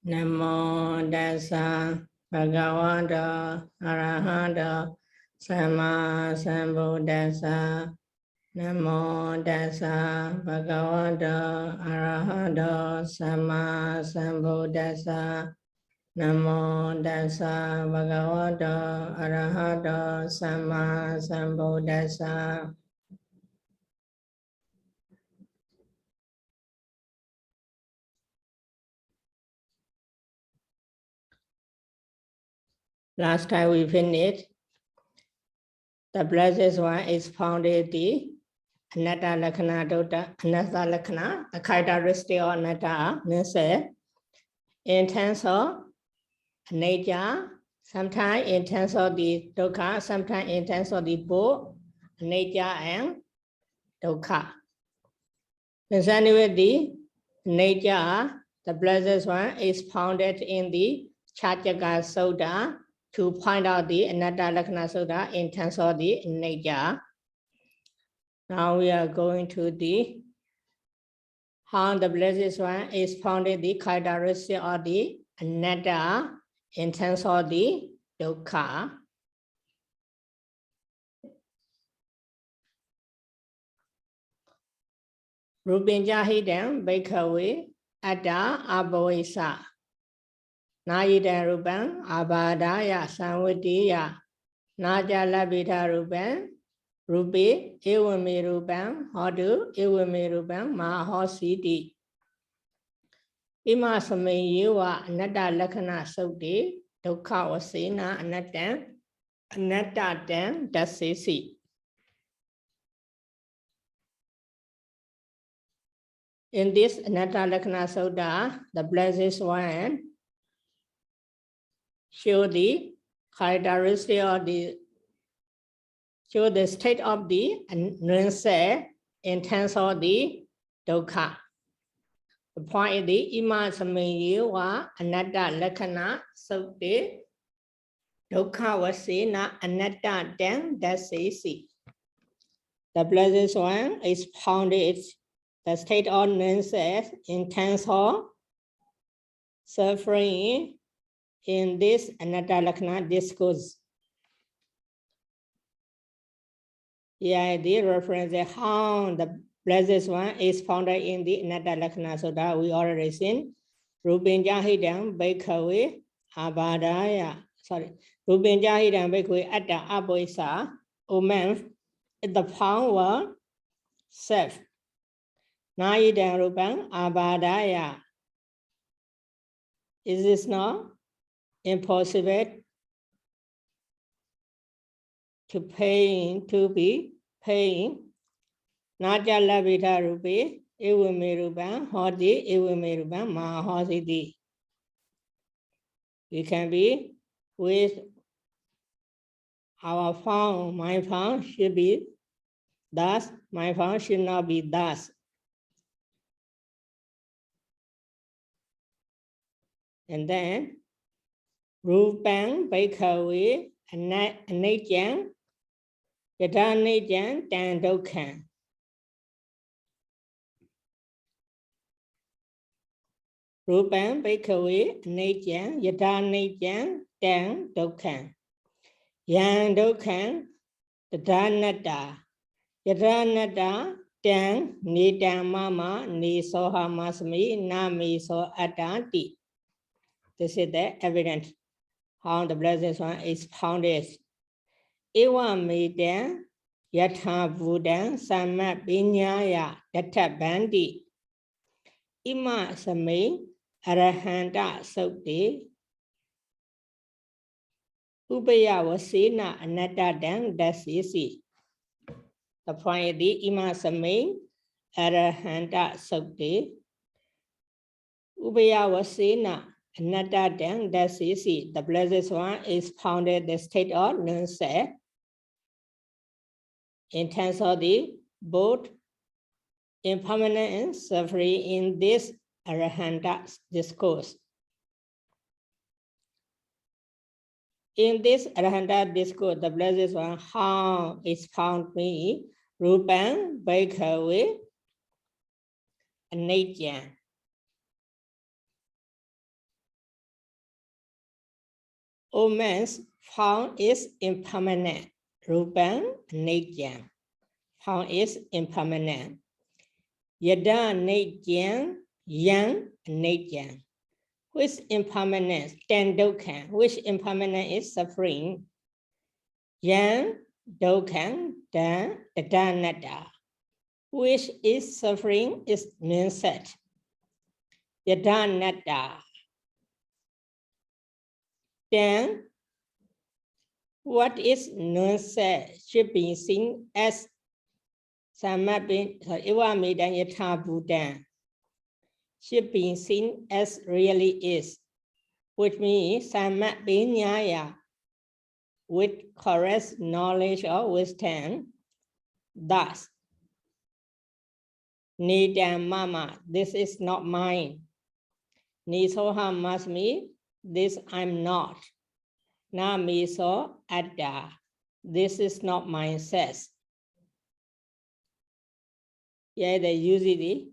Namo Tassa Bhagavato Arahato Samma Sambuddhassa. Namo Tassa Bhagavato Arahato Samma Sambuddhassa. Namo Tassa Bhagavato Arahato Samma Sambuddhassa. Last time we finished, the blessed one is founded the Anatta Lakkhana Dutta, Anatta Lakkhana, the characteristic of Anatta, means in terms of nature, sometimes in terms of the dukkha, sometimes in terms of the both nature and dukkha. Concerning with the nature, the blessed one is founded in the Chājaka Sutta to point out the Anatta Lakkhana Sutta in terms of the nature. Now we are going to the how the blessed one is founded the characteristic of the Anatta in terms of the dukkha. Rupinja hidam bhikkhave atta abhavesa. Nayidam rupam abhadaya samvitiya. Naja labhita rupam rupi evame rupam hotu evame rupam mahositi. Ima samayewa anatta lakkhana sutti dukkha vasena anattam anattatam dasesi. In this Anatta Lakkhana Sutta, the blessed one show the characteristic of show the state of the non-self in terms of the dukkha. The point is the Ima Samayewa Anatta Lakkhana Sutti dukkha vasena anattatam dasesi. The blessed one is founded the state of non-self in terms of suffering in this Anatta Lakkhana discourse. Yeah, the reference how the blessed one is founded in the Anatta Lakkhana Sutta. We already seen Rupinja hidam bhikkhave abhadaya. Sorry, Rupinja hidam bhikkhave atta abhavesa. O man, the power self. Nayidam rupam abhadaya. Is this not impossible to be paying? Naja labhita rupi evame rupam hoti evame rupam mahositi. We can be with our form, my form should be thus, my form should not be thus. And then, Rupang Bhikkhave Anijjang Yatha Anijjang Tan Dukkham. Rupang Bhikkhave Anijjang Yatha Anijjang Tan Dukkham. Yang Dukkham Tathanatta Yatha Anatta Tan Nidam Mama Nisoha Masmi Nami So Attanti. This is the evidence how the blessed one is founded. Ewa medam yatha buddham sammat viñāya yatha bhandi. Ima same arahanta sutti. Upaya vasena anattatam dasesi. The point is the ima same arahanta sutti. Upaya vasena anattatam dasesi. The blessed one is founded the state of non-self in terms of the both impermanent and suffering in this Arahanta discourse. In this Arahanta discourse, the blessed one how is found me Rupam Bhikkhave Anijjang. omens found is impermanent. Rupam Nejam. Found is impermanent. Yada Nejam, Yang Nejam. Which impermanence? Tandokhan. Which impermanent is suffering? Yang Dokhan Dan Dadanada. Which is suffering is non-set. Yadanada. Then, what is non-set should be seen as Samabin Ivamidan Yatha Buddha. Should be seen as really is, which means Samabhinyaya with correct knowledge or wisdom. Thus, Nidam Mama, this is not mine. Nisoha must mean, this I'm not. Na miso adda, this is not mine says. Yeah, they use it.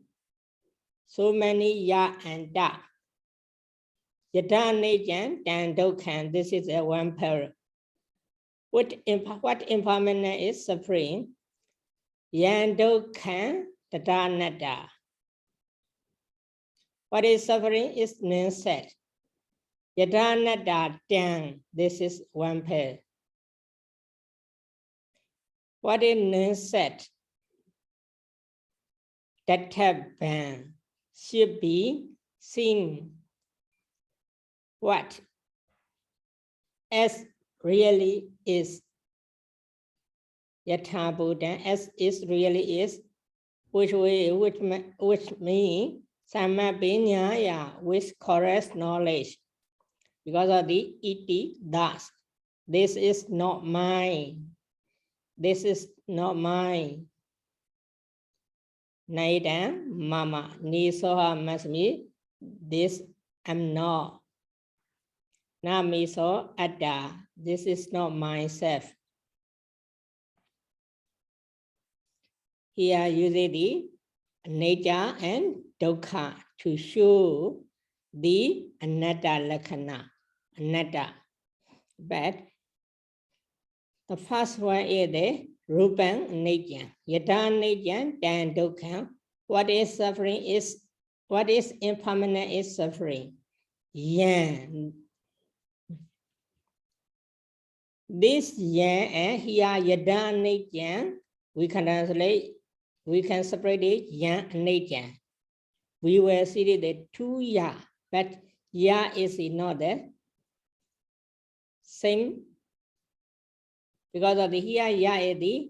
So many ya and da. Yada nejan dandokhan, this is a one pair. What impermanent is suffering? Yandokhan dadanada. What is suffering is non-set. Yadanada dan, this is one pair. What is non-set? Databan should be seen. What? As really is. Yatha Buddha, as is really is, which means Samabhinyaya with correct knowledge. Because of the iti, thus, this is not mine. This is not mine. Naidam mama, nisoha must mean, this am not. Na miso adda, this is not myself. Here using the nature and dukkha to show the anatta lakkhana. Anatta. But the first one is the rupam nejam. Yada nejam dan dukkha. What is suffering is, what is impermanent is suffering. Yan. This yan and here yada nejam, we can translate, we can separate it yan and nejam. We will see the two ya, but ya is not the same, because of the here ya is the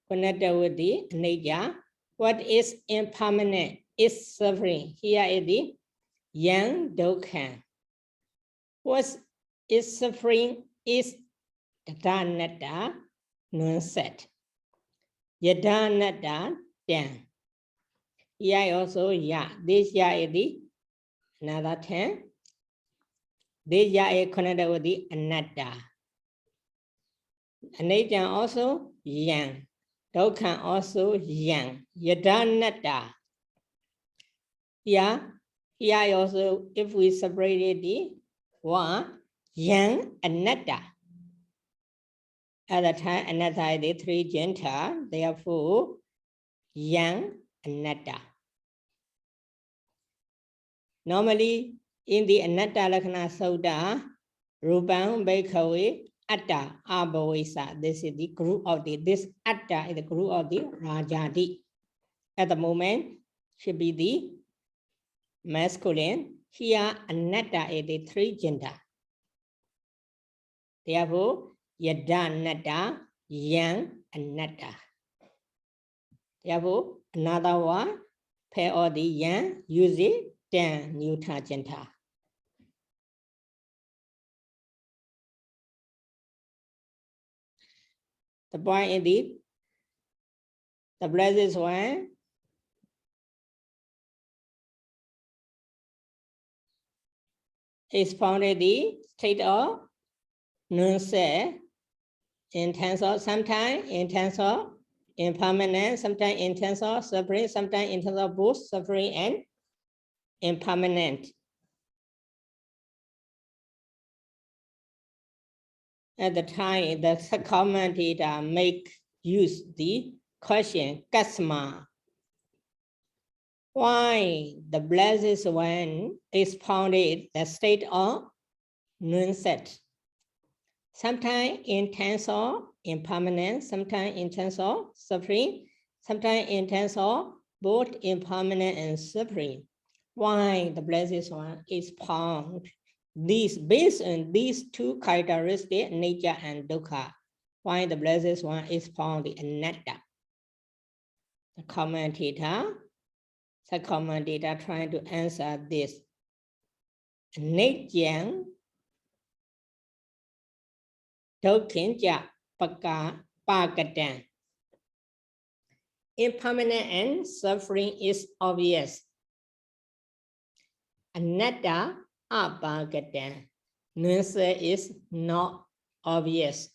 connected with the nature. What is impermanent is suffering. Here is the yang dukkha. What is suffering is dadanata non-set. Yadanata dan. Here also ya. This ya is the another 10. This ya is connected with the anatta. Anicca also yang. Dukkha also yang. Yadanatta. Here also, if we separated the one, yang anatta. At the time, anatta is the three gender, therefore, yang anatta. Normally, in the anatta lakkhana sutta, rupam bhikkhave atta abhavesa. This is the group of the, this atta is the group of the rajati. At the moment, should be the masculine. Here, anatta is the three gender. Therefore, yada anatta, yang anatta. Therefore, another one, pair of the yang, use it, then neuter gender. The point is the blessed one is found in the state of non-self in terms of sometimes in terms of impermanent, sometimes in terms of suffering, sometimes in terms of both suffering and impermanent. At the time, the commentator make use the question kasma. Why the blessed one expounded the state of non-set. Sometimes in terms of impermanence, sometimes in terms of suffering, sometimes in terms of both impermanent and suffering. Why the blessed one expound these based on these two characteristics, nature and dukkha. Why the blessed one expound the anatta. The commentator trying to answer this. Nature Dokkinja Pakatan. Impermanent and suffering is obvious. Anatta Apagatan. Nuance is not obvious.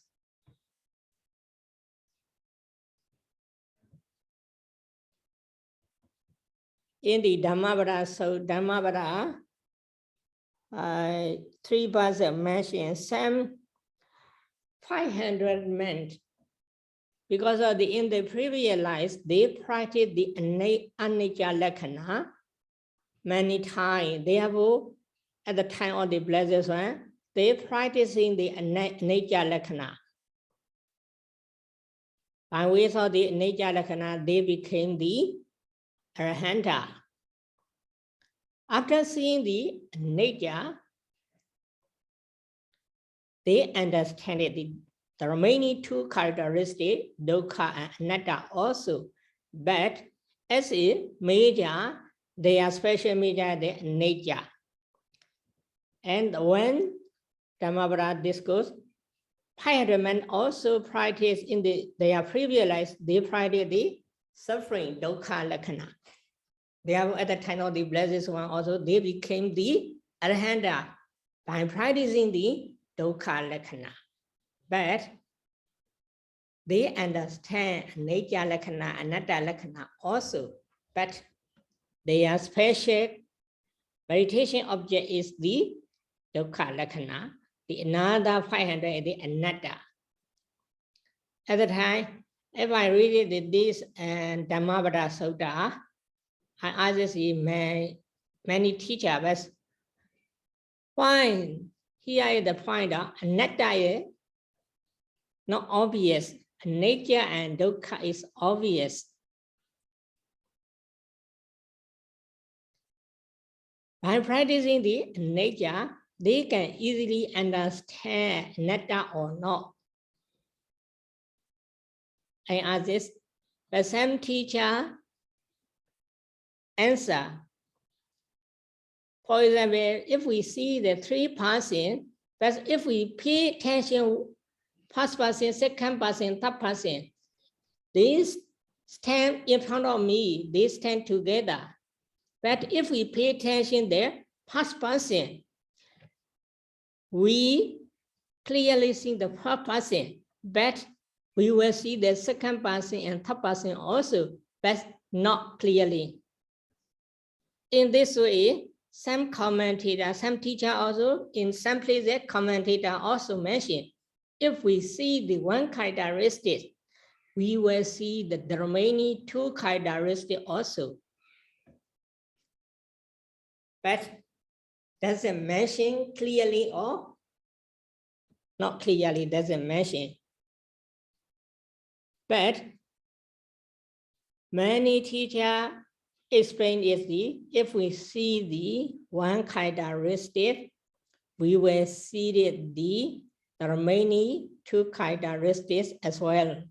In the Dhammavada, so Dhammavada, 3 verses mentioned some 500 men, because of in the previous lives, they practiced the anicca lakkhana many times. Therefore, at the time of the blessed one, they practicing the anicca lakkhana. By way of the anicca lakkhana, they became the arahanta. After seeing the nature, they understand the remaining two characteristics, dukkha and anatta also. But as a major, they are special major, the nature. And when Dhammavada discourse, 500 men also practice in their previous lives, they practice the suffering, dukkha lakkhana. Therefore, at the time of the blessed one also, they became the arahanta by practicing the dukkha lakkhana. But they understand nature lakkhana, anatta lakkhana also. But their special meditation object is the dukkha lakkhana. The another 500 is the anatta. At the time, if I read this and Dhammavada Sutta, I ask many teachers, but why here is the point of anatta is not obvious. Nature and dukkha is obvious. By practicing the nature, they can easily understand anatta or not. I ask this, but some teacher answer. For example, if we see the 3 persons, but if we pay attention, first person, second person, third person, these stand in front of me, they stand together. But if we pay attention there, first person, we clearly see the first person, but we will see the second person and third person also, but not clearly. In this way, some commentator, some teacher also, in some places, commentator also mention, if we see the one characteristic, we will see the remaining 2 characteristics also. But doesn't mention clearly or not clearly, doesn't mention. But many teachers explain is if we see the one characteristic, we will see the remaining 2 characteristics as well.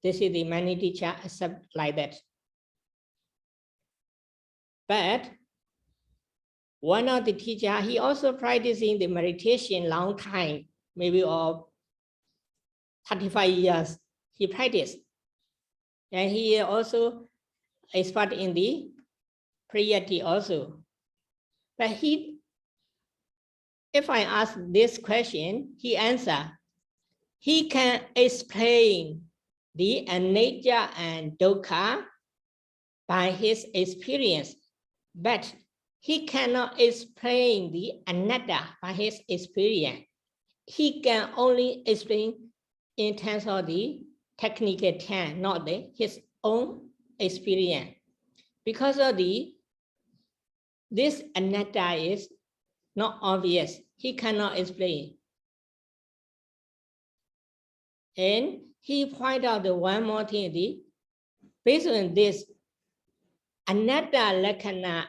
This is the many teachers accept like that. But one of the teachers, he also practicing the meditation long time, maybe of 35 years, he practiced. And he also expert in the Priyati also. But if I ask this question, he answer, he can explain the anicca and dukkha by his experience, but he cannot explain the anatta by his experience. he can only explain in terms of the technical term, not his own experience. Because of this anatta is not obvious, he cannot explain. And he pointed out the one more thing, based on this anatta lakkhana,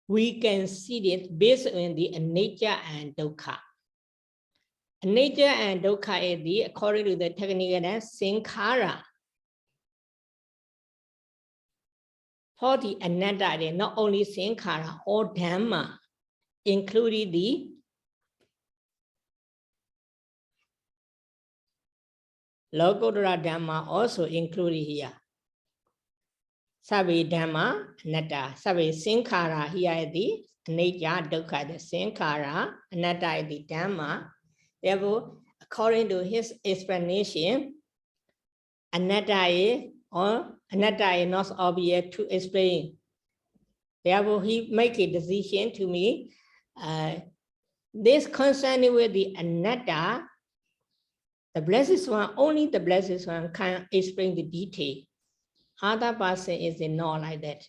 we can see it based on the anicca and dukkha. Anicca and dukkha is according to the technical term, sankhara. For the anatta, not only sankhara, all dhamma, including the Lokottara Dhamma also included here. Sabbe Dhamma, Anatta. Sabbe Sankhara, here is the anicca, dukkha, the sankhara, anatta is the Dhamma. Therefore, according to his explanation, anatta is not obvious to explain. Therefore, he make a decision to me. This concerning with the anatta, the Blessed One, only the Blessed One can explain the detail. Other person is not like that.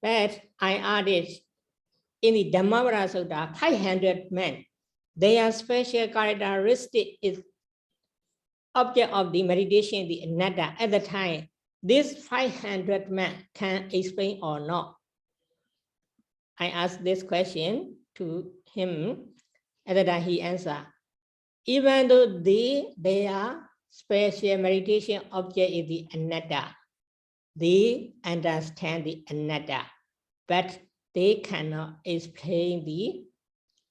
But I added in the Dhammavara Sutta, 500 men, their special characteristic is object of the meditation, the anatta. At the time, this 500 men can explain or not. I asked this question to him. At the time he answered, even though their special meditation object is the anatta, they understand the anatta, but they cannot explain the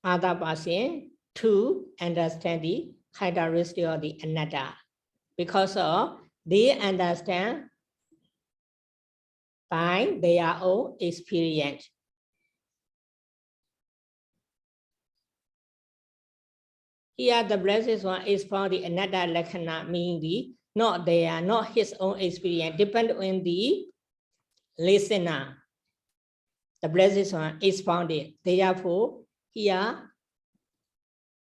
other person to understand the characteristic of the anatta, because of they understand by their own experience. Here the Blessed One is for the anatta lakkhana, meaning not his own experience, depend on the listener. The Blessed One is founded. Therefore, here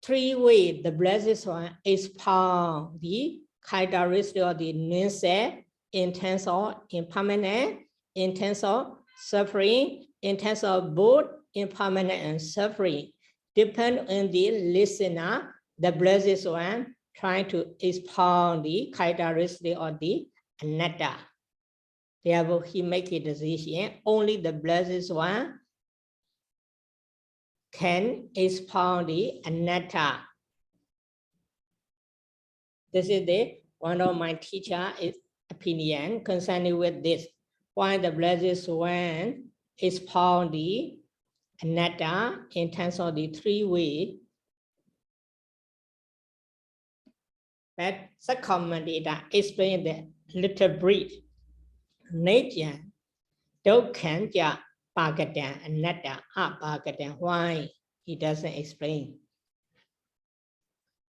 3 ways the Blessed One is found the characteristic of the non-self in terms of impermanent, in terms of suffering, in terms of both impermanent and suffering. Depend on the listener, the Blessed One trying to expound the characteristic of the anatta. Therefore, he make a decision. Only the Blessed One can expound the anatta. This is one of my teacher's opinion concerning with this. Why the Blessed One expound the anatta in terms of the 3 ways. But some commentator explain the little brief. Nature, dukkha, pākata, anatta, apākata. Why he doesn't explain?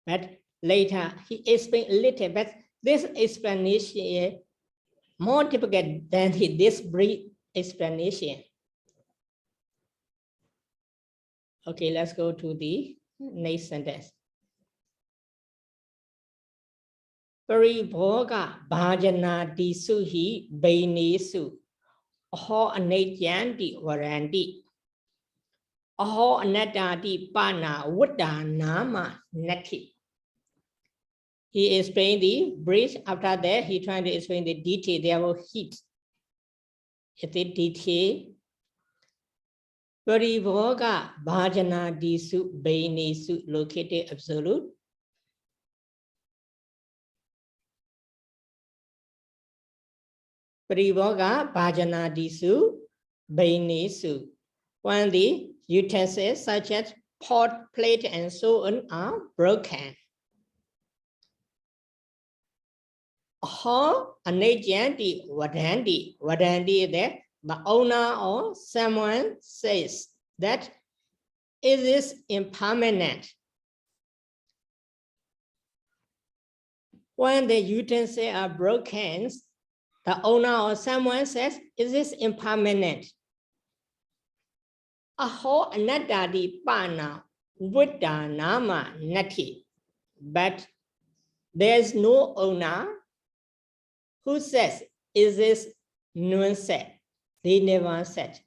But later he explained a little, but this explanation is more difficult than this brief explanation. Okay, let's go to the next sentence. Paribhoga bhajana disuhi bainesu aho anejyanti varanti aho anattati pana nama nati. He explained the brief. After that, he tried to explain the detail. There were heat. It's the detail. Paribhoga bhajana disu bainesu, located absolute. Paribhoga bhajana disu bainesu. When the utensils such as pot, plate, and so on are broken. Aho anejyanti vadanti. Vadanti is that the owner or someone says that it is impermanent. When the utensils are broken, the owner or someone says, is this impermanent? Aho anattati pana Buddha nama nati. But there's no owner who says, is this non-set? They never said.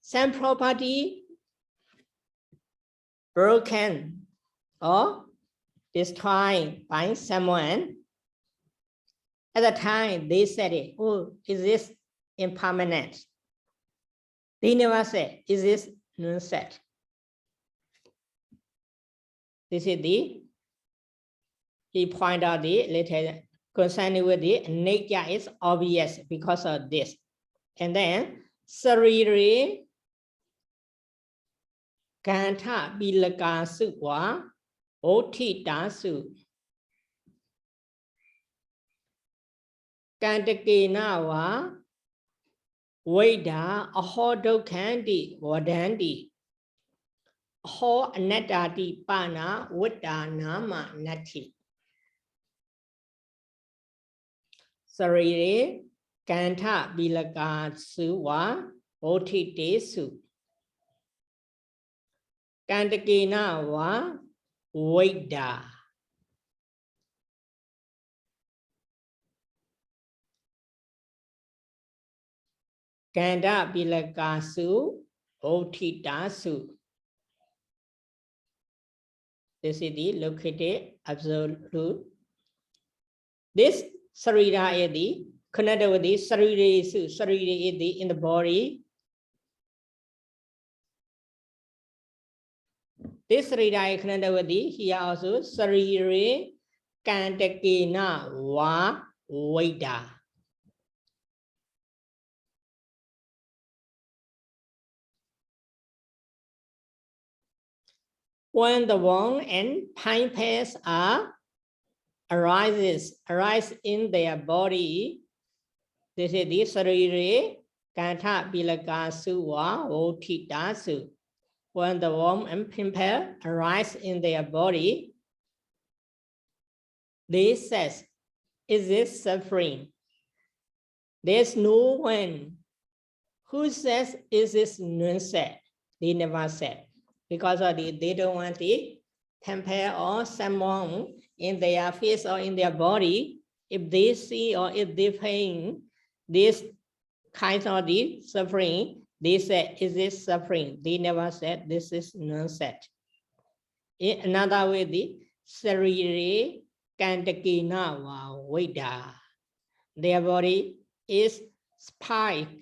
Some property broken or destroyed by someone. At the time, they said it, oh, is this impermanent? They never said, is this non-set? This is he pointed out the later concerning with the nature is obvious because of this. And then, sariri kantha bilaka sukwa othita su kantakena wa Veda aho dokhanti vadanti aho anattati pana vada nama nati. Sarire kantha bilaka suva othite su kantakena va Veda. Kanda bilaka su othita su. This is the located absolute. This sarira is the connected with the sarire su. Sarire is the in the body. This sarira is connected with the here also sarire kantakena va Veda. When the worm and pine pairs arise in their body, this is the sarire kantha bilaka suva othita su. When the worm and pine pair arise in their body, they says, is this suffering? There's no one who says, is this non-set? They never said. Because of they don't want the temper or someone in their face or in their body. If they see or if they pain this kind of the suffering, they say, is this suffering? They never said this is non-set. In another way, the sarire kantakena va Veda. Their body is spiked.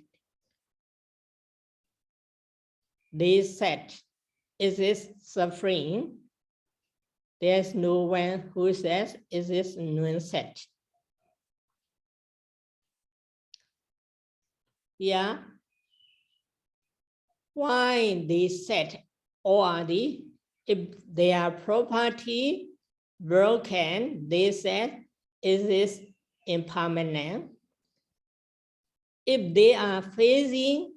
They said, is this suffering? There's no one who says, is this non-set? Yeah. Why they said, or if their property broken, they said, is this impermanent? If they are facing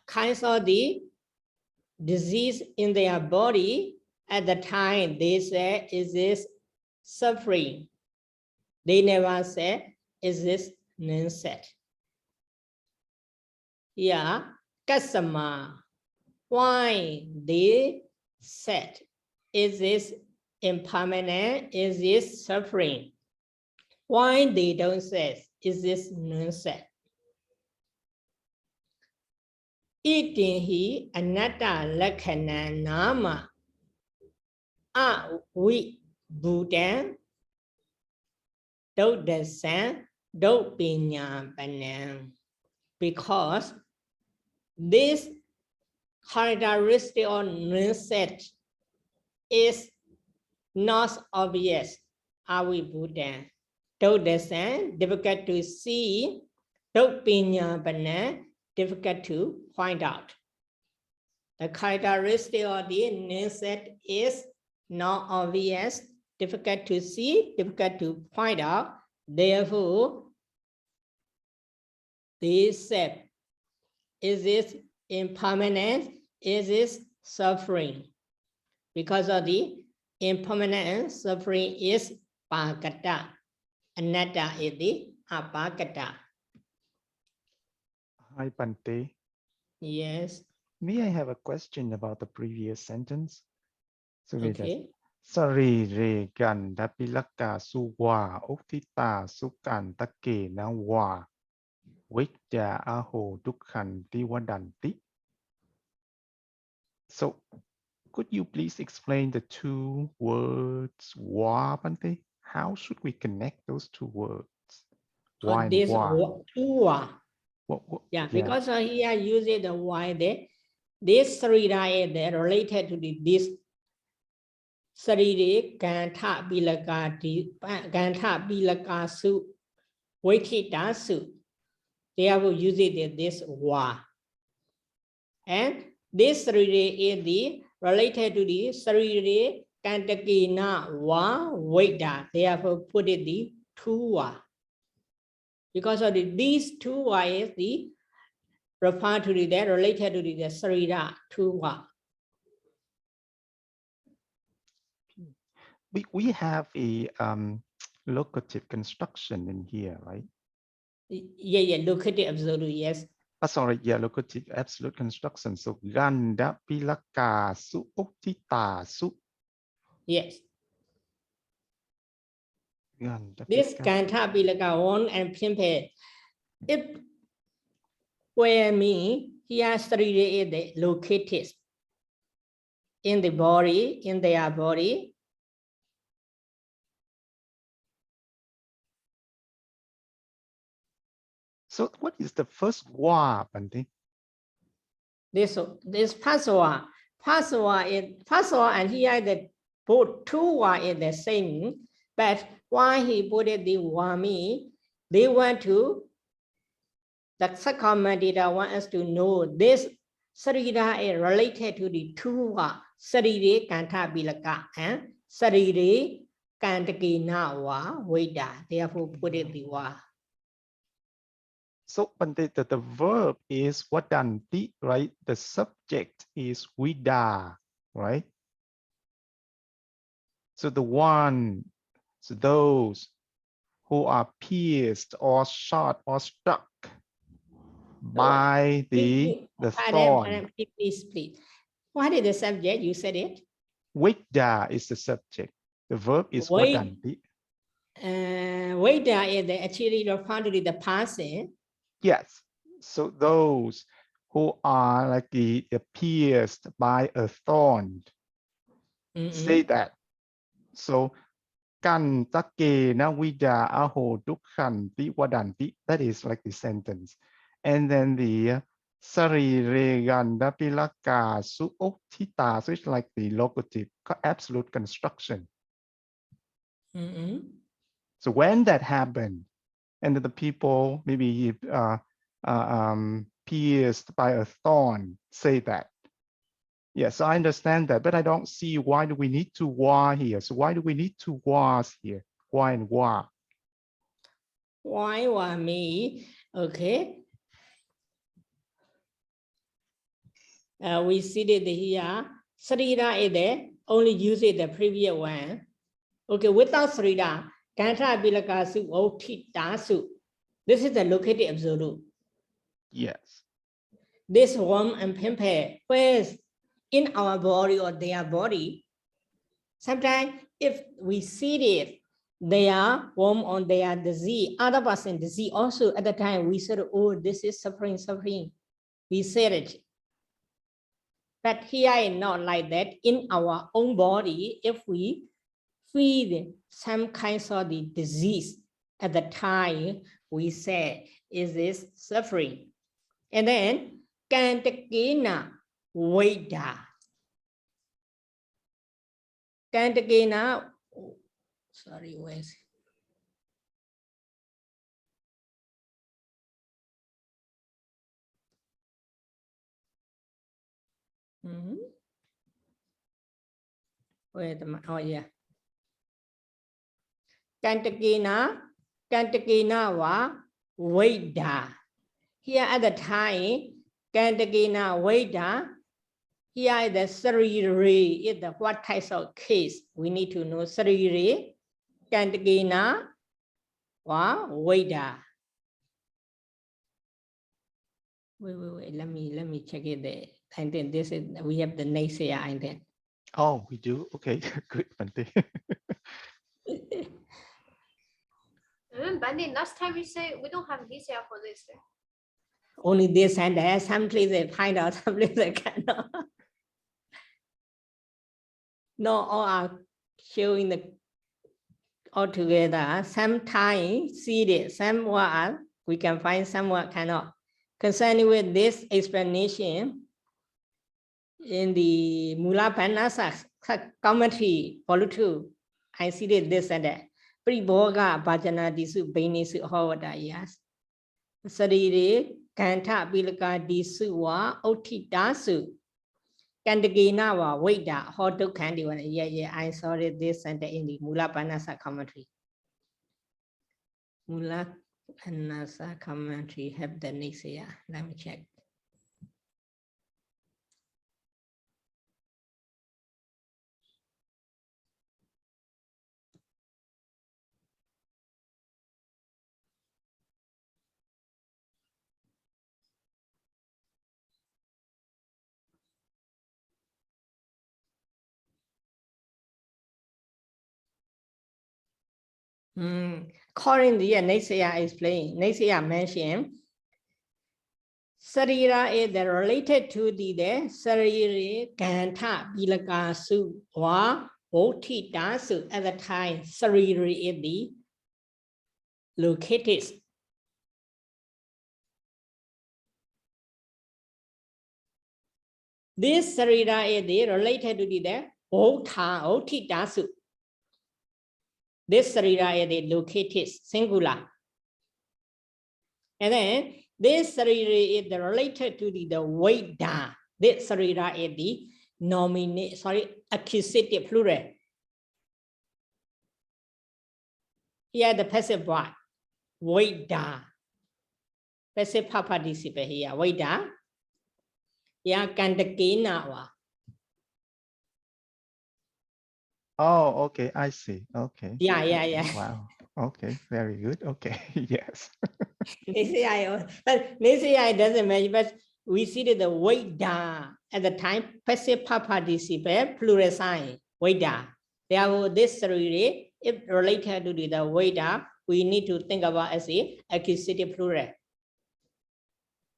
kinds of the disease in their body, at the time they say, is this suffering? They never say, is this non-set? Yeah, customer. Why they said, is this impermanent? Is this suffering? Why they don't say, is this non-set? Eating he anatta lakhana nama avi Buddha dodasan dopinya panam. Because this characteristic or non-set is not obvious. Avi Buddha dodasan difficult to see, dopinya panam difficult to find out. The characteristic of the non-set is not obvious, difficult to see, difficult to find out. Therefore, this said, is this impermanent? Is this suffering? Because of the impermanent suffering is pakata. Anatta is the apakata. Hi, Bhante. Yes. May I have a question about the previous sentence? So read that. Okay. Sari re gan dapilaka suwa uktita sukan take na wa vidya aho dukhanti wadanti. So could you please explain the two words wa, Bhante? How should we connect those two words? Why and This wa? two. Yeah. Because here uses the why there. This sarira is there related to this sarire gantha bilaka su vaikita su. They have used it this wa. And this sarire is the related to the sarire kantakina wa vaida. They have put it the two wa. Because of these two wa is the refer to the that related to the sarira two wa. We have a locative construction in here, right? Yeah, locative absolute, yes. Sorry, yeah, locative absolute construction. So ganda pilaka su uktita su. Yes. This gantha pilaka one and pimpe. If where me here sarira is the located in the body, in their body. So what is the first wa, Bhante? This paswa and here the both two wa is the same, but why he put it the wami? They want to, the commentator want us to know this sarira is related to the two wa, sarire kantha bilaka and sarire kantakina wa veda. Therefore put it the wa. So Bhante, the verb is wadanti, right? The subject is vida, right? So the one, so those who are pierced or shot or struck by the thorn. Please. What is the subject? You said it. Vidya is the subject. The verb is wadanti. Vidya is actually referred to the person. Yes. So those who are like the pierced by a thorn, say that. So kan take na vidya aho dukhanti wadanti. That is like the sentence. And then the sarire ganda pilaka su uktita. So it's like the locative, absolute construction. So when that happened, and the people maybe pierced by a thorn, say that. Yes, I understand that, but I don't see why do we need to wa here. So why do we need two was here? Why and wa? Why wa me? Okay. We see it here. Sarira is there. Only use it the previous one. Okay, without sarira, kantha bilaka su othita su. This is the locative absolute. Yes. This worm and pimple, whereas in our body or their body, sometimes if we see it, they are worm on their disease, other person disease also at the time we said, oh, this is suffering. We said it. But here is not like that. In our own body, if we feel some kinds of the disease at the time, we say, is this suffering? And then, kantakena veda. Kantakena, sorry, where's it? Wait a minute. Oh, yeah. Kantakena wa veda. Here at the time, kantakena veda. Here is the sarire, is the what types of case we need to know. Sarire, kantakena wa veda. Wait. Let me check it there. I think this is we have the naysayer. I think. Oh, we do. Okay, good, Bhante. Bhante, last time we say we don't have naysayer for this. Only this and that. Some places find out, some places cannot. No, all are showing the all together. Sometimes see it, somewhat we can find, somewhat cannot. Concerning with this explanation in the Mula Panasa commentary, volume 2, I see that this and that. Pribhoga Bhajana Disu Bainisu Hovada, yes. Sariri Kanta Bilaka Disuwa Otitasu. Kandagina wa Weda, Hoto Kandi one. Yeah, I saw it this and that in the Mula Panasa commentary. Mula Panasa commentary have the next year. Let me check. According to the Naysaya explain, Naysaya mentioned Sarira is related to the Sariri Kanta Bilaka Su wa Oti Dasu. At the time, Sariri is the located. This Sarira is the related to the Oti Dasu. This sarira is the located singular. And then this sarira is related to the Veda. This sarira is the nominate, accusative plural. Here the passive word, Veda. Passive participle here, Veda. Here Kandakena. Oh, okay, I see. Okay. Yeah. Wow. Okay, very good. Okay, yes. But Nisaya doesn't matter, but we see that the Veda at the time, passive participle, plural sign, Veda. Therefore, this sariri, if related to the Veda, we need to think about as a accusative plural.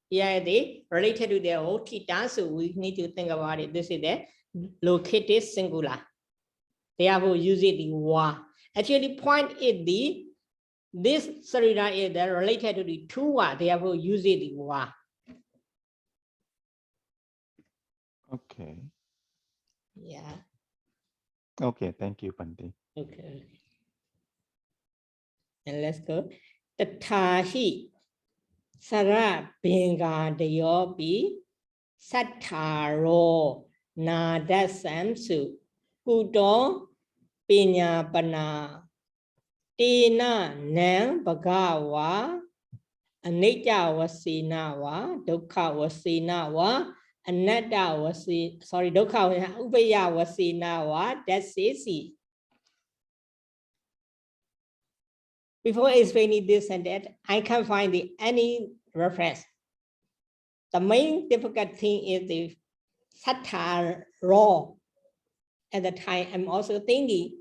Yeah, they related to the Otita, so we need to think about it. This is the located singular. Therefore, use it the wa. Actually, point is this sarira is related to the two wa. Therefore, use it the wa. Okay. Yeah. Okay, thank you, Bhante. Okay. And let's go. Tatahi Sara Benga Deyobi Sataro Nada Samsu Kudo Pinya Pana Tina Nan Bagawa Anita Wasina wa Dukha Wasina wa Anata Wasi Dukha Ubaya Wasina wa that's easy. Before explaining this and that, I can't find any reference. The main difficult thing is the satire raw. At the time, I'm also thinking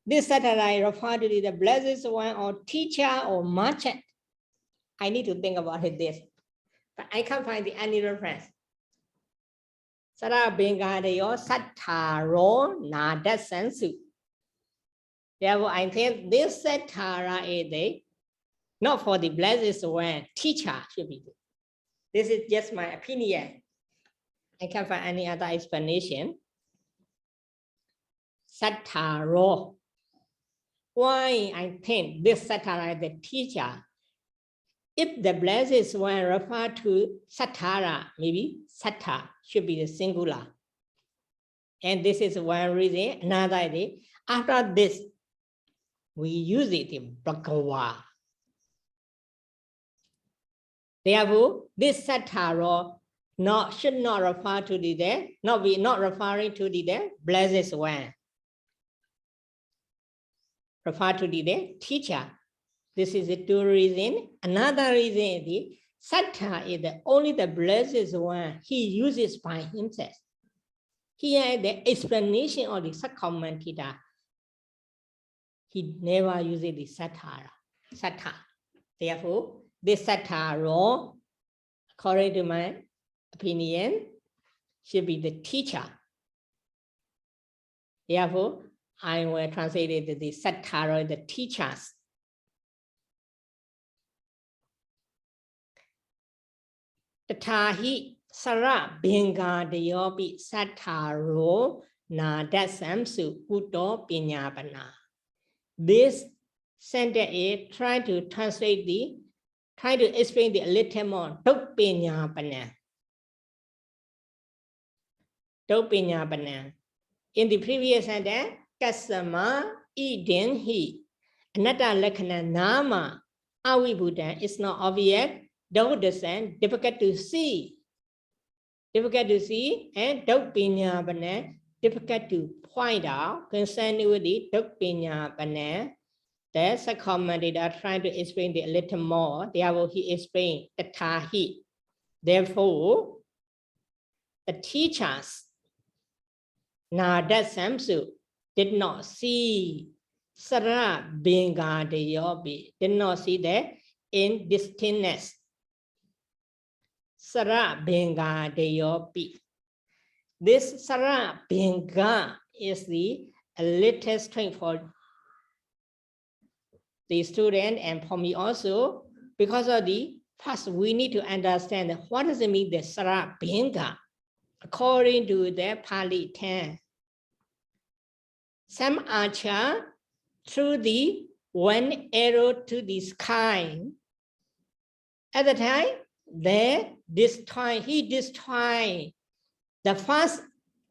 this satire refer to the blessed one or teacher or merchant. I need to think about it this, but I can't find any reference. Sara Bengadeyo sataro nada sensu. Therefore, I think this satara is not for the blessed one, teacher should be. This is just my opinion. I can't find any other explanation. Sataro. Why I think this satara is the teacher? If the blessed one refer to satara, maybe sata should be the singular. And this is one reason. Another idea, after this, we use it in Bhagava. Therefore, this satara should not refer to the not referring to the blessed one. Refer to the teacher. This is the two reason. Another reason is Sattva is only the blessed one he uses by himself. Here the explanation of the subcommentator, he never uses the sattva. Therefore, this sattva raw, according to my opinion, should be the teacher. Therefore, I will translate it the sattva, the teachers. Tatahi Sara Benga Deyopi Sattaro Nadasamsu Kuto Pinyapana. This sentence is trying to explain the a little more. Pinyapana. Pinyapana. In the previous sentence, Kasama Idin Hi. Anatta Lakana Nama Avibuddha is not obvious. Don't understand, difficult to see. Difficult to see and Pinyapana, difficult to point out concerning with the Pinyapana. There's a commentator trying to explain it a little more. Therefore, he explained the Tahi. Therefore, the teachers Nada Samsu did not see Sara Benga Deyobi, did not see the indistinctness. Sara Benga Deyobi. This Sara Benga is the little strength for the student and for me also, because of the first we need to understand what does it mean the Sara Benga according to the Pāḷi 10. Some archer threw the one arrow to the sky. At the time, he destroyed the first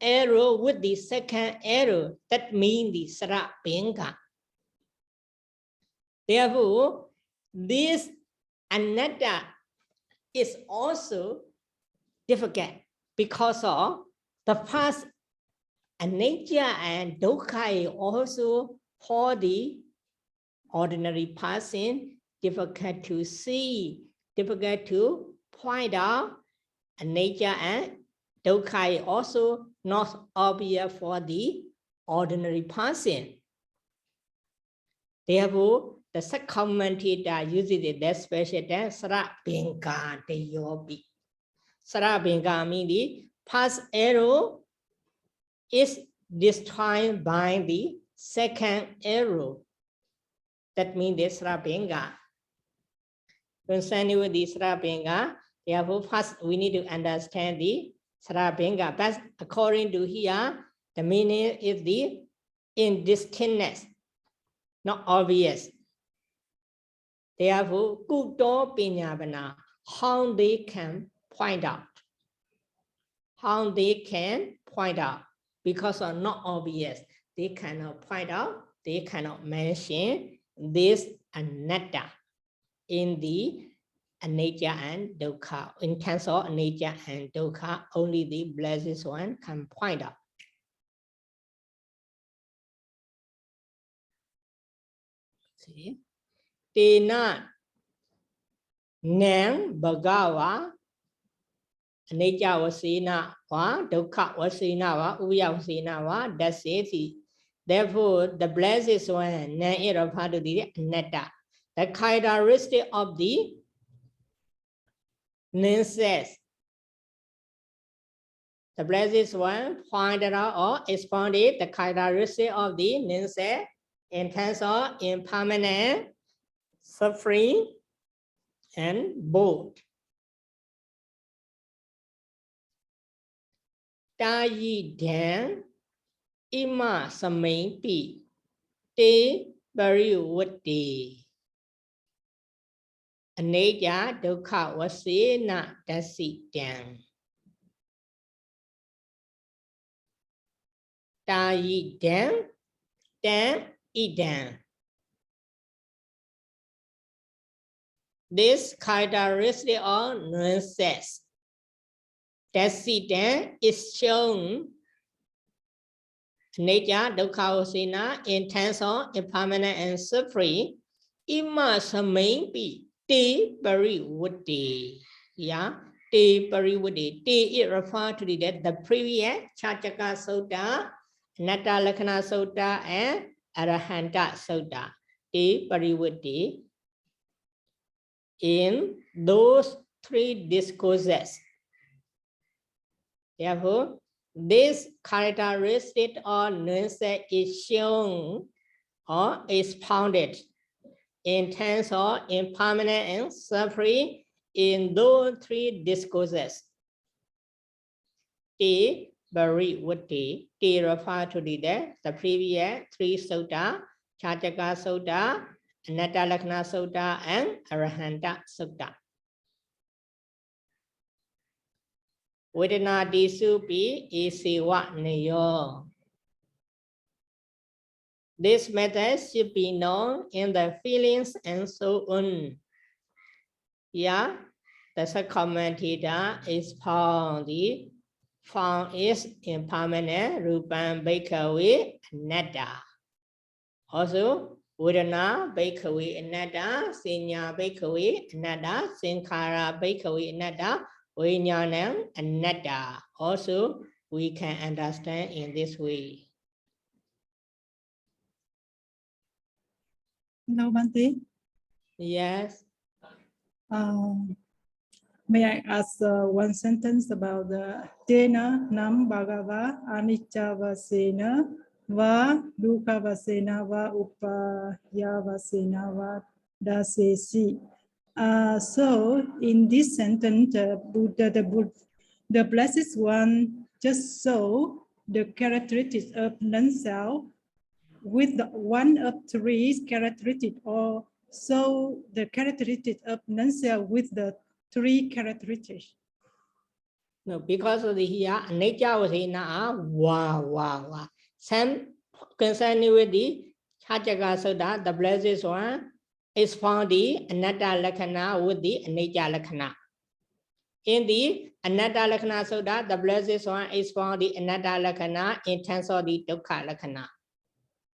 arrow with the second arrow. That means the Sara Benga. Therefore, this anatta is also difficult because of the first anicca and dukkha is also for the ordinary person difficult to see, difficult to point out. Anicca and dukkha is also not obvious for the ordinary person. Therefore, the second commentator uses that special term Sara Benga Deyobi. Sara Benga means the first arrow is destroyed by the second arrow. That means the Sara Benga. Concerning with the Sara Benga, therefore, first we need to understand the Sara Benga. But according to here, the meaning is the indistinctness, not obvious. Therefore, Kuto Pinyapana, how they can point out. How they can point out. Because of not obvious, they cannot point out, they cannot mention this anatta in the anicca and dukkha. In terms of anicca and dukkha, only the blessed one can point out. See? Tena Nang Bhagava Anicca Vasena Va Dukkha Vasena Va Uya Vasena Va Daseti. Therefore, the blessed one, Nan Irapadu the Anatta. The characteristic of the Ninses. The blessed one pointed out or expounded the characteristic of the Ninses in terms of impermanent, suffering, and both. Tayi Dan Ima Samain Te Pariwati Anicca Dukkha Vasena Dasitan. Tayi Dan Idan. This characteristic of nuances. Dasitan is shown Anicca Dukkha Vasena in terms of impermanent and suffering. Ima Samain Te parivuddhi. Yeah. Te parivuddhi. Te it refers to the previous Chācaka Sutta, Anatta Lakkhana Sutta, and Arahanta Sutta. Te parivuddhi. In those three discourses. Therefore, this characteristic or nuance is shown or expounded in terms of impermanent and suffering in those three discourses. Te parivuddhi. Te refers to the previous three sutta, Chācaka Sutta, Anatta Lakkhana Sutta, and Arahanta Sutta. Vedana disupi isiwa niyo. This method should be known in the feelings and so on. Yeah, the second commentator is found is impermanent rupam bhikkhave anatta. Also, Vedana bhikkhave anatta, Sinya bhikkhave anatta, Sankhara bhikkhave anatta, Vijnanam anatta. Also, we can understand in this way. Hello, Bhante. Yes. May I ask one sentence about the Tena Nam Bhagava Anicca Va Dukkha Vasena Va Upaya Vasena Va Dasesi. So in this sentence, the blessed one just saw the characteristics of non-self with the one of three characteristics, or so the characteristics of non-self with the three characteristics. No, because of the here, nature was in wow. Some concerning with the Chācaka Sutta, the blessed one is found the Anatta Lakkhana with the nature Lakkhana. In the Anatta Lakkhana Sutta, the blessed one is found the Anatta Lakkhana in terms of the Dukkha Lakkhana.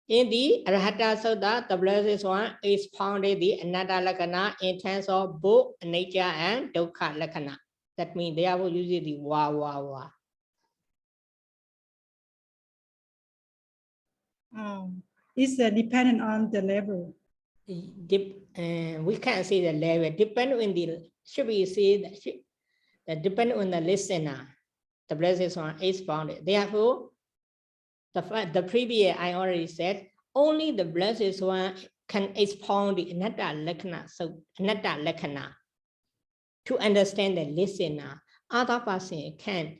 In the Arahata Sutta, the blessed one is found the Anatta Lakkhana in terms of both nature and Dukkha Lakkhana. That means they are using the wa. It's dependent on the level. We can't see the level. Depend on the, should we see that depend on the listener. The blessed one is found. Therefore, the previous I already said, only the blessed one can expound the Anatta Lakkhana. So Anatta Lakkhana to understand the listener. Other person can't.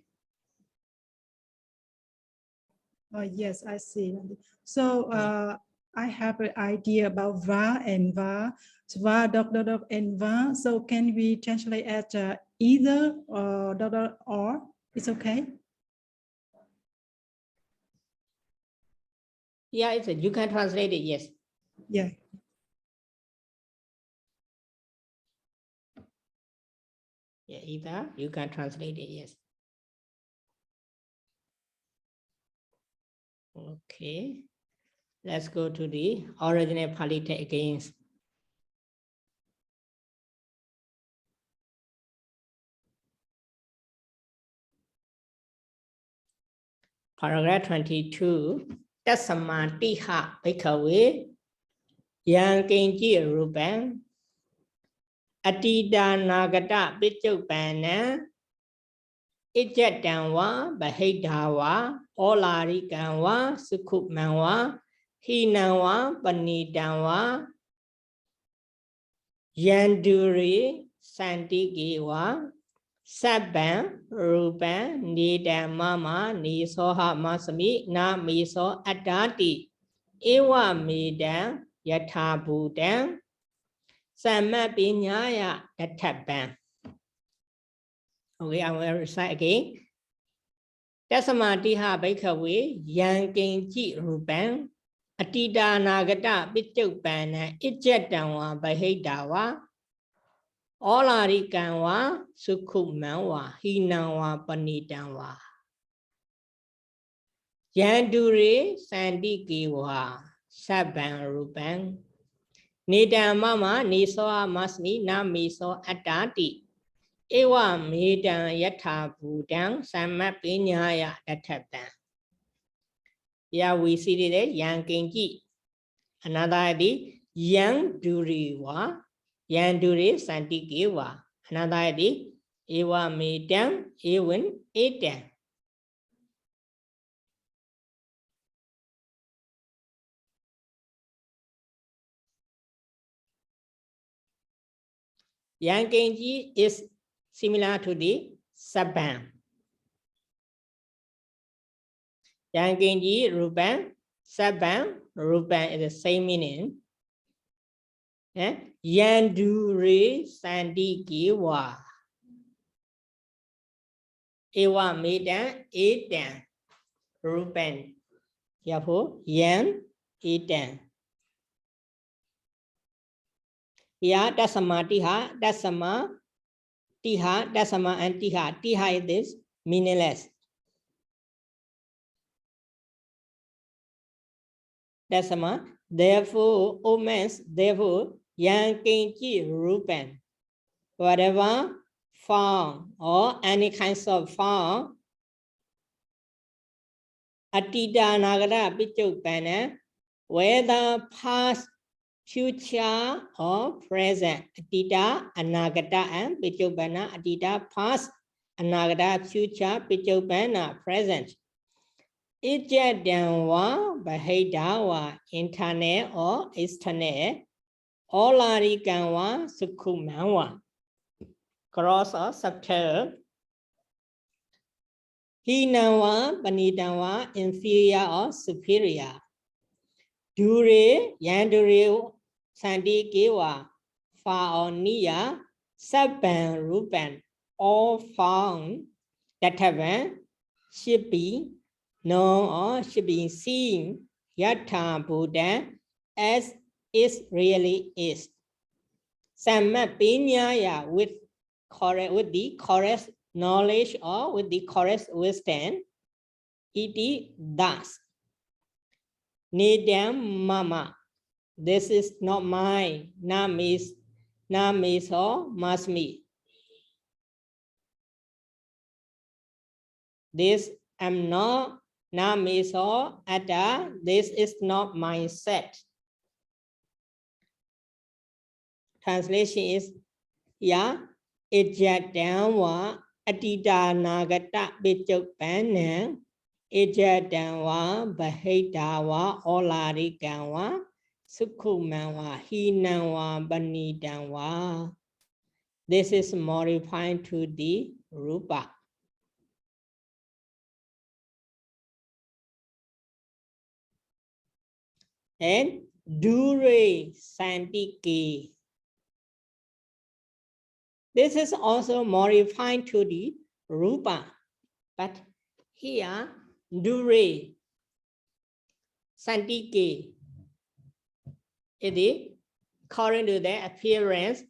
Yes, I see. So I have an idea about va and va, dot, and va. So can we translate as either dot, or? It's okay. Yeah, you can translate it, yes. Yeah. Yeah, either you can translate it, yes. Okay, let's go to the original Pāļi text again. Paragraph 22. Tassamma tiha bhikkhave yang kinji rupam atita nagata piccupana ijjatanva bahidhava olarikanva sukhumanva hinanva panitanva yanduri santikiva Sabban Rupan Nida Mama Nisoha Masami Na Miso Adati Ewa Midan Yatha Buddhan Sama Piñaya Yathaban. Okay, I will recite again. Tasamatiha Bhikkhave Yankinji Rupan Atita Nagata Piccupana Ijjatanva Bahidava Olarikanva Sukhumanva Hinanva Panitanva Yandure Sandikiva Sabban Rupan Nidam mama niso masmi na miso atati. Ewa medam yatha budang sammat piñaya dathatan. Yeah, we see it yang kenji. Another di yang duriwa, yang duri santikiwa. Another di ewa medam ewan etam. Yang kenji is similar to the saban. Yang kenji ruban, saban, ruban is the same meaning. Yang duri santikiwa. Ewa medam etam. Ruban. Therefore, yang etam. Yeah, dasama tiha, dasama tiha, dasama and tiha. Tiha is this meaningless. Dasama, therefore, omens, therefore, yang kenji rupan. Whatever form or any kinds of form, atita nagara pichupana, whether past, future or present. Atita, anagata and pichupana, atita, past, anagata, future, pichupana, present. Ijjadanwa, bahaidawa, internal or external, olarikanwa, sukhumanwa, gross or subtle, hinawa, panitanwa, inferior or superior, dure, yandure, sandikewa, far or near, sabban, rupan, all found, datavan, should be known or should be seen, yatha Buddha, as it really is. Sammat piñaya with the correct knowledge or with the correct wisdom. Iti thus. Nidam mama. This is not mine. Na means or must me. This am not. Na means or atta. This is not my set. Translation is, yeah, ijjadanwa atita nagata pichupana, ijjadanwa bahaidawa olarikanwa, sukhumanwa hinanwa banidanwa. This is modifying to the rupa. And dure santike. This is also modifying to the rupa. But here, dure santike. It is according to the appearance.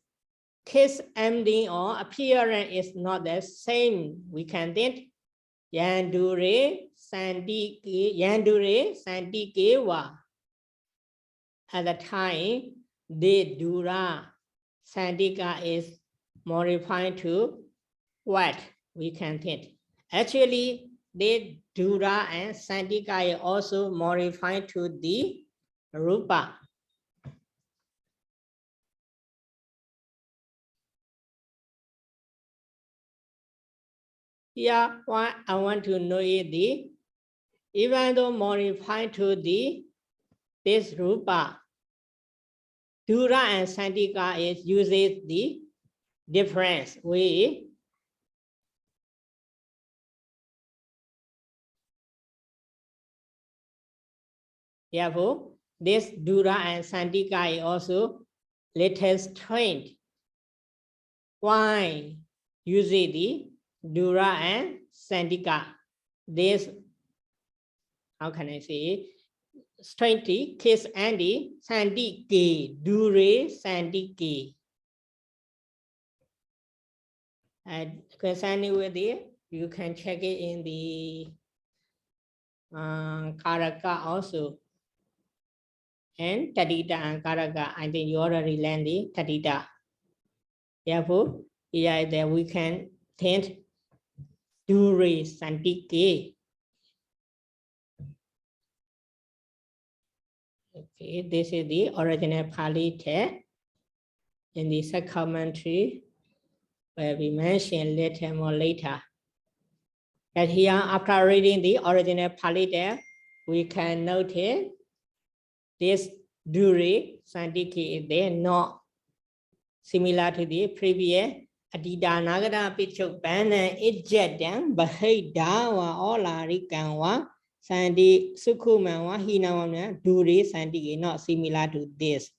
Case ending or appearance is not the same. We can think yandure santike wa. At the time, the dura sandika is modifying to what we can think. Actually, the dura and sandika is also modifying to the rupa. Here, what I want to know is the, even though modifying to the this rupa, dura and sandika is uses the difference way. Therefore, this dura and sandika is also little strange. Why use the dura and sandika? This, how can I say, strangely, case and the sandike, dure sandike. And concerning with it, you can check it in the Karaka also. and Tatita and Karaka. I think you already learned the Tatita. Therefore, here that we can think Dure Santike. Okay, this is the original Pāļi text. In the second commentary, where we mention later more later. But here, after reading the original Pāļi text, we can notice this Dure Santike is there not similar to the previous Adida Nagada Pichuk Bana Ejadam Bahaidawa Ola Rikanwa Sandi Sukumawa Hinawana Dure Santike not similar to this.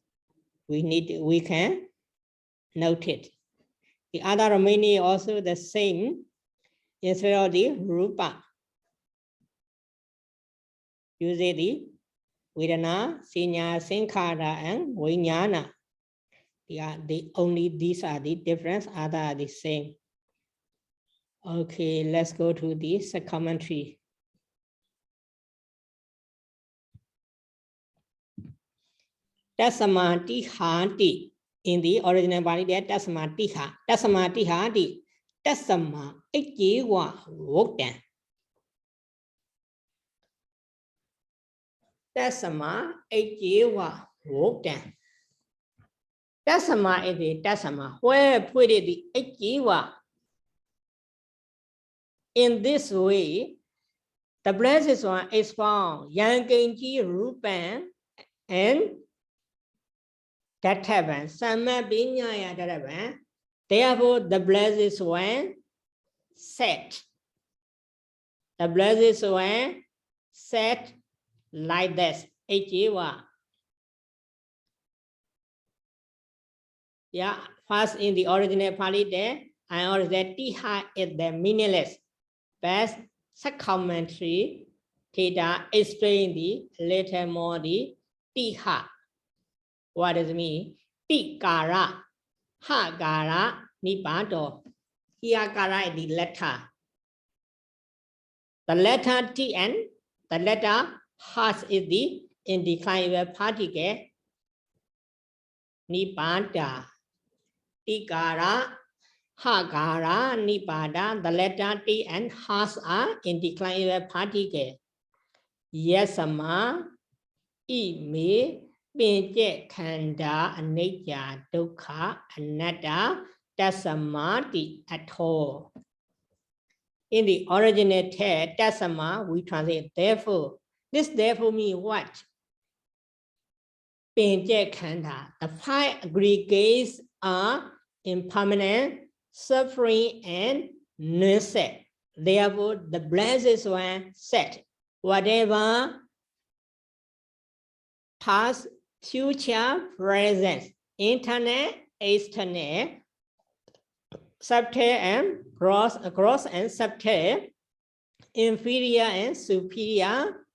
We can note it. The other remaining also the same instead of the Rupa. Use the Vedana, Sinya, Sankara, and Vijnana. These are the difference, other are the same. Okay, let's go to this commentary. Tasamati hati. In the original body, there tasamati ha. Tasamati hati. Tasama ikiwa woktan. Tasama ikiwa woktan. Tasama is the tasama. Where put it the ikiwa? In this way, the blessed one is found Yangenji Rupan and Tatavan. Sama Binyaya Tatavan. Therefore, the blessed one set. The blessed one set like this. Ikiwa. Yeah, first in the original Pāļi there, I already tiha is the meaningless. But second commentary, Theta explain the later more the tiha. What does it mean? Tikara, hagara, nipado. Hiagara is the letter. The letter T and the letter has is the indeclinable particle. Nipada. Tikara, hagara, nipada. The letter T and has are indeclinable particle. Yasama, ime, pañcavaggiyakathā, anicca, dukkha, anatta, tasamati at all. In the original text, tasama, we translate therefore. This therefore means what? Pañcavaggiyakathā. The five aggregates are impermanent, suffering, and non-set. Therefore, the blessed one set. Whatever past, future, present, internal, external, subtle and gross and subtle, inferior and superior,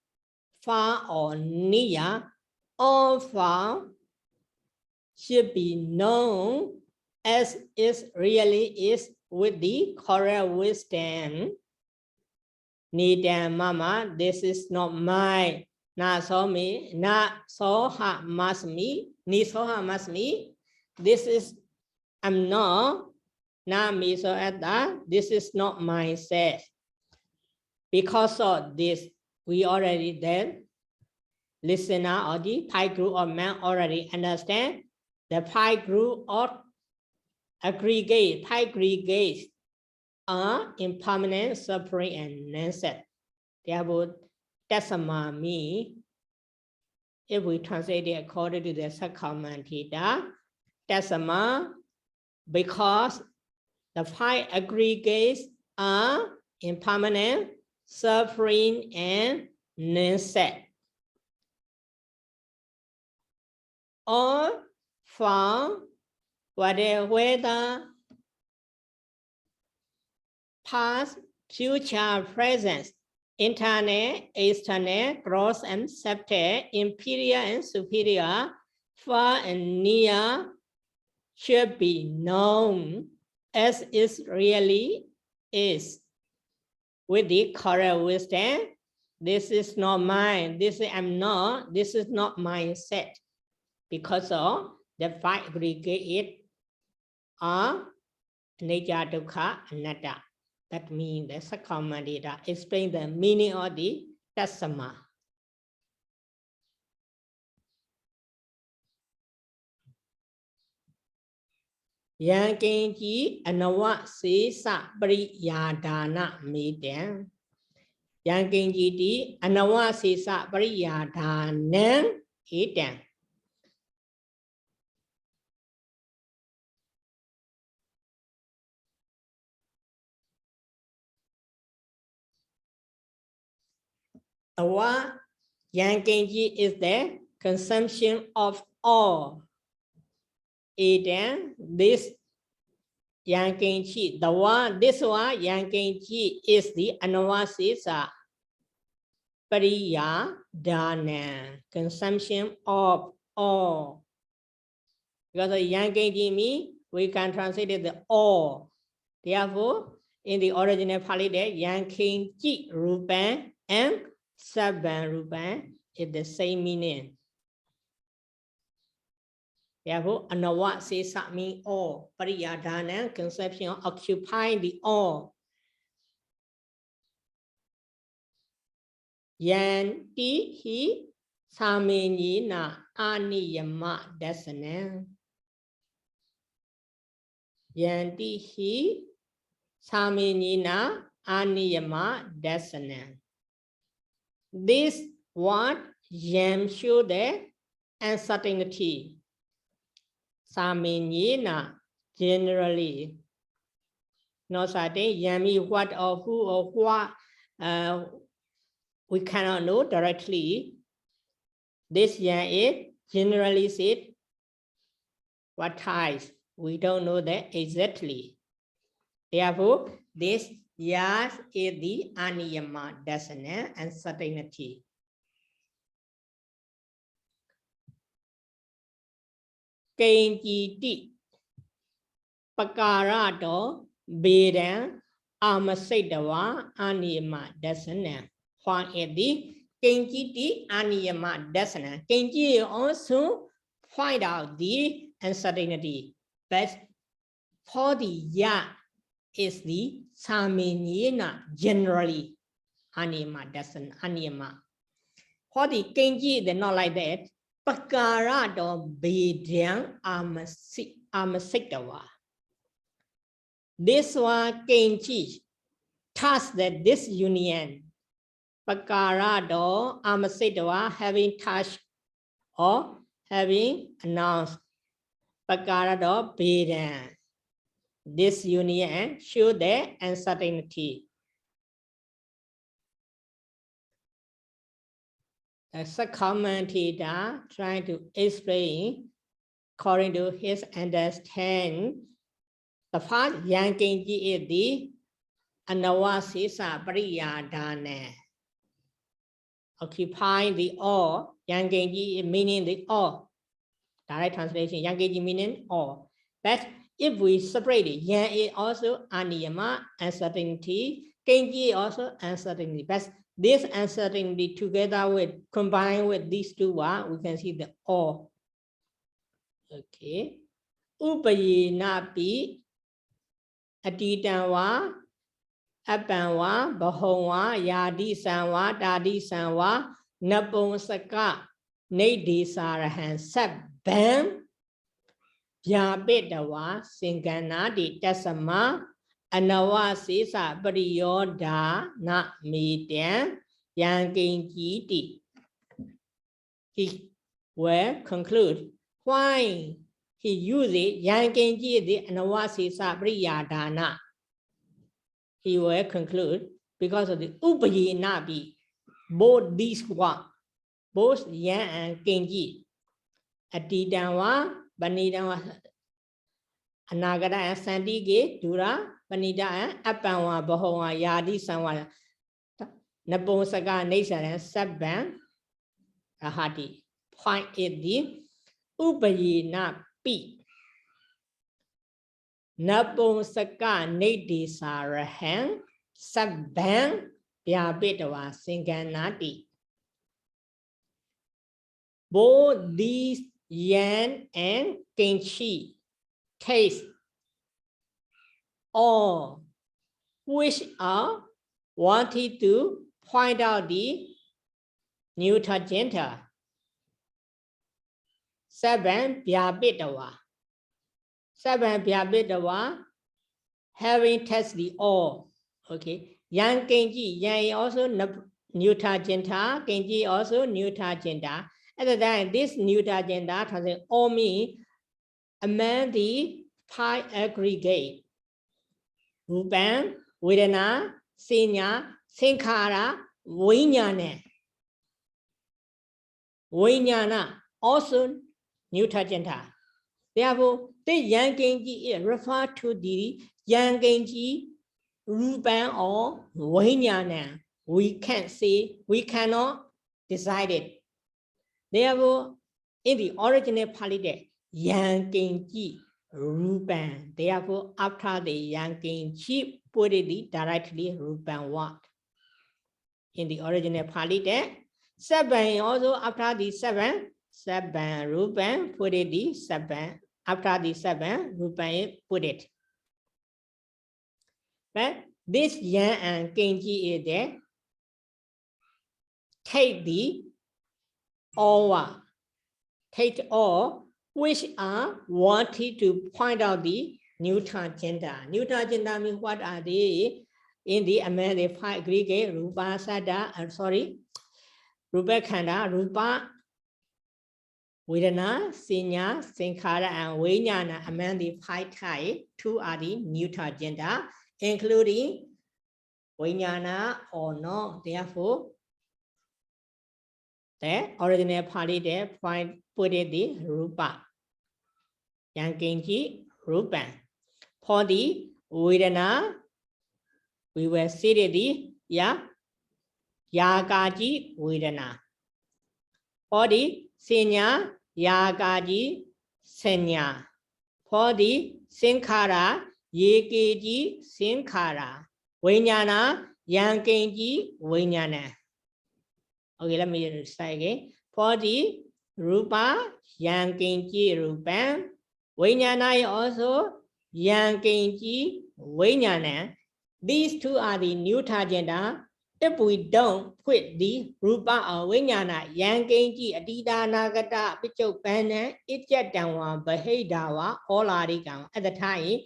far or near, all found should be known as it really is with the correct wisdom. Nidam mama, this is not mine. Na so me, na so ha must me, ni so ha must me. This is I'm not. Na me so at that. This is not myself. Because of this, we already then listener or the pie group of man already understand the pie group of aggregate, pie aggregates are impermanent, suffering, and non-set. Therefore, tasama me, if we translate it according to the second commentary, tasama, because the five aggregates are impermanent, suffering, and non-set. Or found whether past, future, present, internal, external, gross and subtle, inferior and superior, far and near, should be known as it really is with the correct wisdom. This is not mine. This is I'm not. This is not mindset. Because of the five aggregate are anicca, dukkha, anatta. That means the Sakkamandita explain the meaning of the Tassama. Yankenji anawa sesa pariyadana medan. Yankenji di anawa sesa pariyadana edan. Awa Yankenji is the consumption of all. Edan, this Yankenji, the one, this one, Yankenji is the anavasisa pariya dana, consumption of all. Because the Yankenji means we can translate it the all. Therefore, in the original Pāļi, there Yankenji rupan and Sabban rupan is the same meaning. Therefore, anawa sesa means all. Pariyadana, conception of occupying the all. Yanti hi samenyina aniyama dasana. Yanti hi samenyina aniyama dasana. This what yam show the uncertainty. Samenyina, generally. Not certain, yami, what or who or what, we cannot know directly. This yan is generally said, what types, we don't know that exactly. Therefore, this yas is the aniyama dasana and uncertainty. Kenji Pakarato Bedan Amasedawa Aniyama Dasana. Juan Edi Kenji Aniyama Dasana. Kenji also find out the uncertainty. But for the ya is the Samenyena generally Aniyama Dasana Aniyama. For the Kenji, they're not like that. Pakarato Bedan Amasedawa. This one Kenji touched that this union, Pakarado Amasedawa, having touched or having announced, Pakarado Bedan. This union show the uncertainty. As a commentator trying to explain according to his understanding. The first Yankenji is the anavasisa pariyadana, occupying the all. Yankenji meaning the all. Direct translation, Yankenji meaning all. But if we separate it, Yan is also aniyama, uncertainty. Kenji also uncertainty. But this uncertainty together with, combined with these two words, we can see the all. Okay. Upayinapi Atitanwa, Apanwa, Bahonwa, Yadi Sanwa, Dadi Sanwa, Napon Saka, Nadi Sarahan, Sabban, Yabedawa, Singanadi, Tasama, Anawa Sisa, Bariyoda, Na Median, Yangenji. He will conclude why he uses Yangenji the Anavasisa Priyadana. He will conclude because of the Upayi Nabi, both these one, both Yan and Genji. Atidanwa, Banidanwa, Anagada and Sandige, Dura, Banida and Apanwa, Bahonwa, Yadi Sanwa, Nabonsaka Nation and Sabban, Ahati. Point is the Upayi Nabi. Napon Saka Nadi Sarahan, Sabban, Vyapitava Singanati. Both these yan and kinchi taste all which are wanted to point out the neuter gender. Seven Vyapitava. Seven Vyapitava having tested the all. Okay. Yan kinchi, yan also neuter gender, kinchi also neuter gender. At the time, this neuter gender translates all mean among the pi aggregate. Rupan, Vedana, Senya, Sankhara, Vijnana. Vijnana also neuter gender. Therefore, the yang genji refer to the yang genji Rupan or Vijnana. We can't say, we cannot decide it. Therefore, in the original Pāḷi, yang genji Rupan. Therefore, after the yang genji, put it directly Rupan what? In the original Pāļi, seven also after the seven Rupan, put it the seven. After the seven, Rupan put it. But this yang and genji is there. Take the all, take all, which are wanted to point out the neuter gender. Neuter gender means what are they? In the among the five aggregate, Rupa, Sada, Rupa Khanda, Rupa, Vedana, Senya, Sankhara, and Vijnana. Among the five types, two are the neuter gender, including Vijnana or no. Therefore, the original Pāļi there put it the Rupa. Yang genji Rupan. For the Vedana, we will see the Yagaji Vedana. For the Senya, Yagaji Senya. For the Sankhara, Yekeji Sankhara. Vijnana, Yang genji Vijnana. Okay, let me recite again. For the Rupa, yang genji Rupan. Vijnana also yang genji Vijnana. These two are the neuter gender. If we don't put the Rupa or Vijnana, yang genji Adida Nagata Pichopana, Ijatangwa, Bahedawa, all are at the time.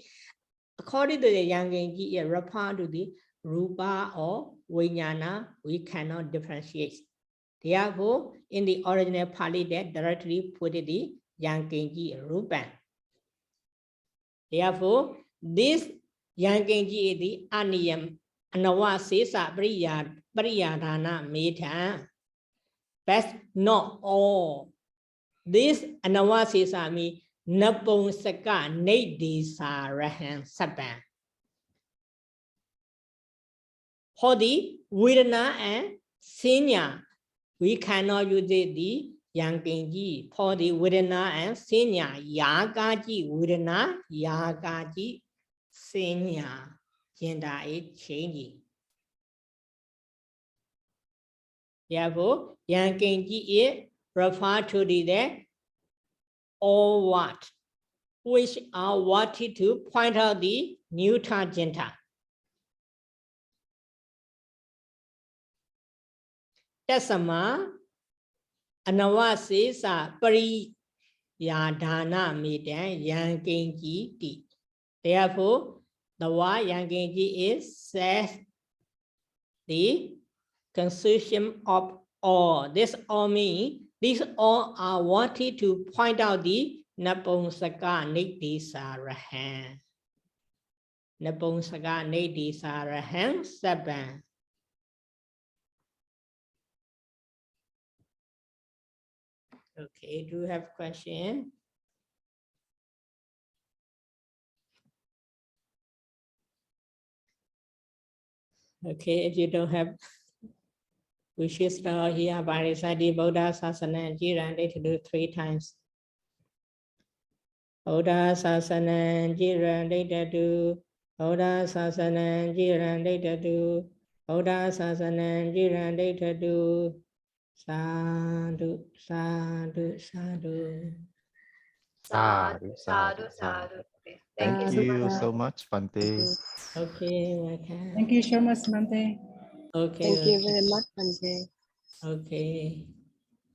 According to the yang genji, it refers to the Rupa or Vijnana, we cannot differentiate. Therefore, in the original Pāļi, that directly put the yang genji Rupan. Therefore, this yang genji is the Aniyam Anawa Sesa Pariyadhana Meta. But not all. This Anawa Sesa means Napong Saka Nedisa Rahan Saban. For the Vedana and Senya, we cannot use the yang genji. For the Vedana and Senya, Yagaji Vedana, Yagaji Senya. Gender is changing. Therefore, yang genji is referred to the all what, which are wanted to point out the neuter gender. Tasama Anavasesa Pariyadhana Medan yang genji ti. Therefore, the word yang genji is says the consumption of all. This all means these all are wanted to point out the Naponsaka Nidisarahan. Naponsaka Nidisarahan Saban. Okay, do you have question? Okay, if you don't have, we should start here by reciting Buddha Sasana and Jiran. Let's do 3 times. Buddha Sasana and Jiran, later do. Buddha Sasana and Jiran, later do. Buddha Sasanam Jirandetadu. Sadhu, sadhu, sadhu. Sadhu, sadhu, sadhu. Okay. Thank so you much. so much, Bhante. Okay, welcome. Thank you so much, Bhante. Okay, Thank you okay. very much, Bhante. Okay.